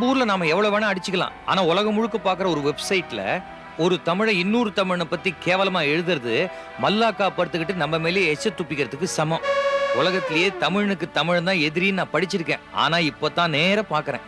நம்ம ஊர்ல நாம எவ்வளவு வேணா அடிச்சுக்கலாம். ஆனா உலகம் முழுக்க பாக்குற ஒரு வெப்சைட்ல ஒரு தமிழை இன்னொரு தமிழனை பத்தி கேவலமா எழுதுறது மல்லாக்கா படுத்துக்கிட்டு நம்ம மேலே எச்ச துப்பிக்கிறதுக்கு சமம். உலகத்திலேயே தமிழனுக்கு தமிழ் தான் எதிரின்னு நான் படிச்சிருக்கேன். ஆனா இப்பதான் நேர பாக்குறேன்.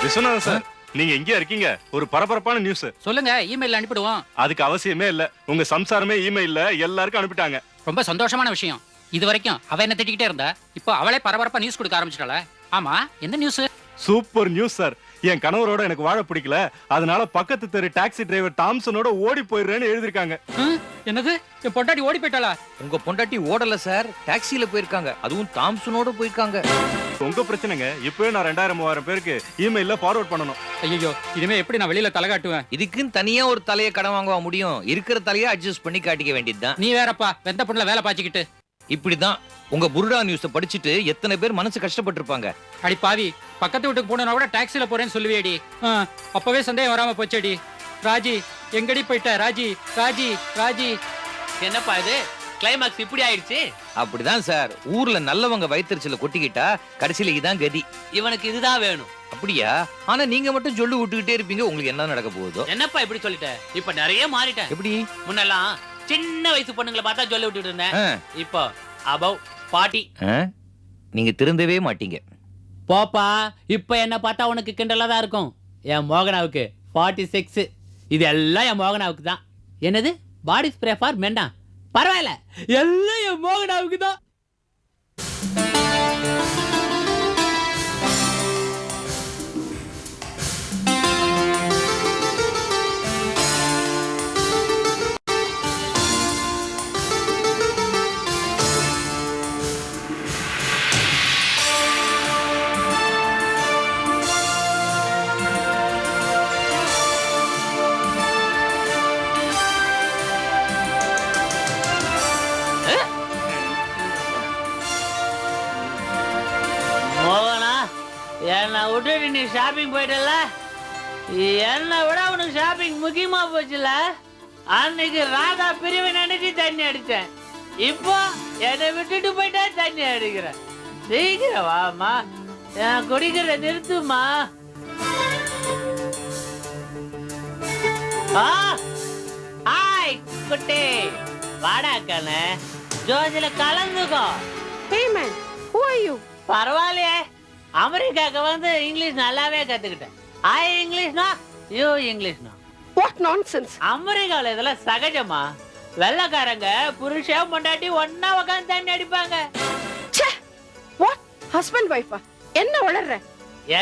விஸ்வநாதன் சார், நீங்க எங்க இருக்கீங்க? ஒரு பரபரப்பான நியூஸ். சொல்லுங்க, இமெயில் அனுப்பிடுவோம். அதுக்கு அவசியமே இல்ல. உங்க சம்சாரமே இமெயில்ல எல்லாருக்கும் அனுப்பிட்டாங்க. ரொம்ப சந்தோஷமான விஷயம். இது வரைக்கும் அவ என்ன திட்டிக்கிட்டே இருந்தா, இப்போ அவளே பரபரப்பா நியூஸ் கொடுக்க ஆரம்பிச்சிட்டாளா? ஆமா, என்ன நியூஸ்? Super news sir. என் கணவரோட எனக்கு வாழ பிடிக்கல, அதனால பக்கத்து தெரு டாக்ஸி டிரைவர் தாம்சனோட ஓடி போயிடுறேன்னு எழுதிருக்காங்க. என்னது? என் பொண்டாட்டி ஓடி போயிட்டாளா? உங்க பொண்டாட்டி ஓடல சார், டாக்ஸில போயிருக்காங்க. அதுவும் தாம்சனோட போயிருக்காங்க. உங்க பிரச்சனைங்க. இப்பவே நான் 2000-3000 பேருக்கு இமெயில்ல ஃபார்வர்ட் பண்ணணும். ஐயோ, இனிமே எப்படி நான் வெளியில தலை காட்டுவேன்? இதுக்குன்னு தனியா ஒரு தலையை கடன் வாங்க முடியும்? இருக்கிற தலையை அட்ஜஸ்ட் பண்ணி காட்டிக்க வேண்டியதுதான். நீ வேறப்பா, வெந்த பொண்ணுல வேலை பாய்ச்சிக்கிட்டு. இப்படிதான் உங்க புருடா நியூஸ படிச்சுட்டு எத்தனை பேர் மனசு கஷ்டப்பட்டிருப்பாங்க. அடி பாவி, பக்கத்து வீட்டுக்கு போனா கூட டாக்ஸில போறேன்னு சொல்லுவேடி. அப்பவே சந்தேகம் வராம போச்சேடி. ராஜி எங்கடி போயிட்ட? ராஜி ராஜி ராஜி. என்னப்பா இது கிளைமாக்ஸ் இப்படி ஆயிடுச்சு? அப்படிதான் சார், ஊர்ல நல்லவங்க வயிற்றுச்சல கொட்டிக்கிட்டா கடைசியில இதான் கதி. இவனுக்கு இதுதான் வேணும். அப்படியா? ஆனா நீங்க மட்டும் சொல்லி விட்டுக்கிட்டே இருப்பீங்க. உங்களுக்கு என்ன நடக்க போகுதோ? என்னப்பா இப்படி சொல்லிட்ட? இப்ப நிறைய மாறிட்டேன். எப்படி? முன்னெல்லாம் சின்ன வயசு பொண்ணுங்களை பார்த்தா சொல்லி விட்டுட்டு இருந்தேன். இப்போ அபவ் 40. நீங்க திருந்தவே மாட்டீங்க. போப்பா, இப்ப என்ன பார்த்தா உனக்கு கிண்டலா தான் இருக்கும். என் மோகனாவுக்கு 46. இது எல்லாம் என் மோகனாவுக்கு தான். என்னது பாடி ஸ்ப்ரே ஃபார் மென்னா? பரவாயில்ல, எல்லாம் என் மோகனாவுக்கு தான். என்னை விட்டுட்டு நீ ஷாப்பிங் போயிட்டல, என்னை விட உனக்கு ஷாப்பிங் முக்கியமா போச்சுல. அன்னைக்கு ராதா பிரிவு நினைச்சு தண்ணி அடிச்சேன், இப்போ என்னை விட்டுட்டு போயிட்டா தண்ணி அடிக்கிறேன். சீக்கிரம் வாமா, நான் குடிக்கிற நிறுத்துமா. ஹாய் குட்டி, வாடா கண்ணு, ஜோதில கலந்துக்கோ. Hey man, who are you? பரவாயில்லையே, அமெரிக்காக்கு வந்து இங்கிலீஷ் நல்லாவே கத்துக்கிட்டேன். ஐ இங்கிலீஷ்னா யூ இங்கிலீஷ்னா. What nonsense. அமெரிக்காவில் இதெல்லாம் சகஜமா. வெள்ளக்காரங்க புருஷன் பொண்டாட்டி ஒன்னா உட்காந்து தண்ணி அடிப்பாங்க. What? Husband wife? என்ன வளர்ற?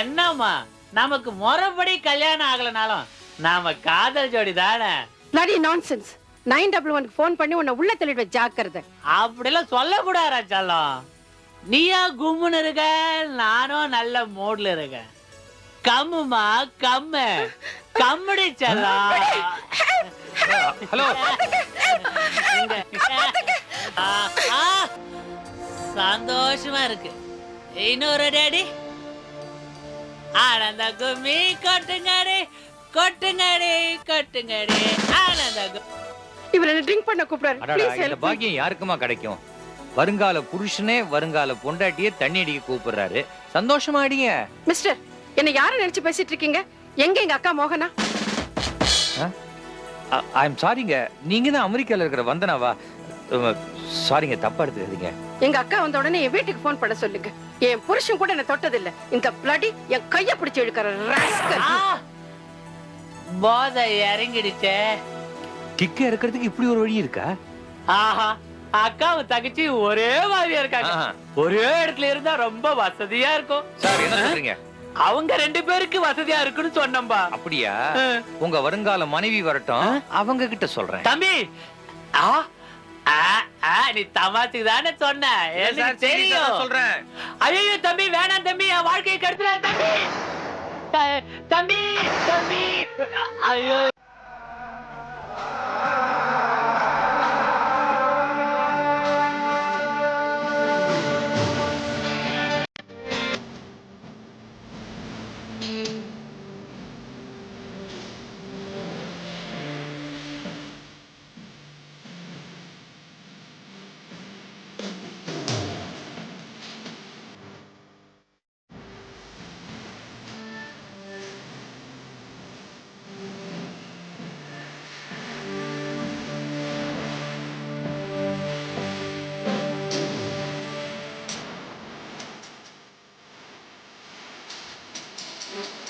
என்னம்மா, நமக்கு முறைப்படி கல்யாணம் ஆகலனாலும் நாம காதல் ஜோடி தானே. Bloody nonsense. 911 ஃபோன் பண்ணி உன்னை உள்ள தள்ளிடுவ, ஜாக்கிரதை. அப்படிலாம் சொல்லக்கூடாதா செல்லம். நீயா கும்முன்னு இருக்க, நானும் நல்ல மூட்ல இருக்கேன். கம்முமா கம்மு, கம்முடி செல்லம். ஹலோ, சந்தோஷமா இருக்கு. இன்னொரு டேடி ஆனந்த கும்மி கொட்டுங்கடி கொட்டுங்கடி கொட்டுங்கடி ஆனந்த. இவர் என்ன ட்ரிங்க் பண்ண கூப்பிடுறாரு. ப்ளீஸ் இந்த ஹெல்ப். பாக்கியம் யாருக்குமா கிடைக்கும்? வருங்கால புருஷனே வருங்கால பொண்டாட்டியே தண்ணி அடிக்க கூப்பிடுறாரு. சந்தோஷமா அடிங்க. மிஸ்டர், என்ன யாரை நினைச்சு பேசிட்டு இருக்கீங்க? எங்க எங்க அக்கா மோகனா? ஐ அம் சாரிங்க, நீங்க தான் அமெரிக்கால இருக்கிற வந்தனாவா? சாரிங்க, தப்பா எடுத்துக்காதீங்க. எங்க அக்கா வந்த உடனே என் வீட்டுக்கு ஃபோன் பண்ண சொல்லுங்க. என் புருஷன் கூட என்ன தொட்டதில்ல. இந்த பிளடி என் கைய பிடிச்சு இழுக்கிற ராஸ்கல். போதை இறங்கிடுச்சே. கிக்க இருக்கிறதுக்கு இப்படி ஒரு வழி இருக்கா? ஆஹா, அக்காவும் தங்கச்சி ஒரே மாதிரியா இருக்காங்க. ஒரே இடத்துல இருந்தா ரொம்ப வசதியா இருக்கும். சார், என்ன சொல்றீங்க? அவங்க 2 பேருக்கு வசதியா இருக்குன்னு சொன்னம்பா. அப்படியா? உங்க வருங்கால மனைவி வரட்டும், அவங்க கிட்ட சொல்றேன். தம்பி, நீ தமாத்துக்கு தானே சொன்ன, எனக்கு தெரியும். சொல்றேன். ஐயோ தம்பி, வேணாம் தம்பி, என் வாழ்க்கையை கெடுத்துற தம்பி. தம்பி தம்பி, ஐயோ. ம்.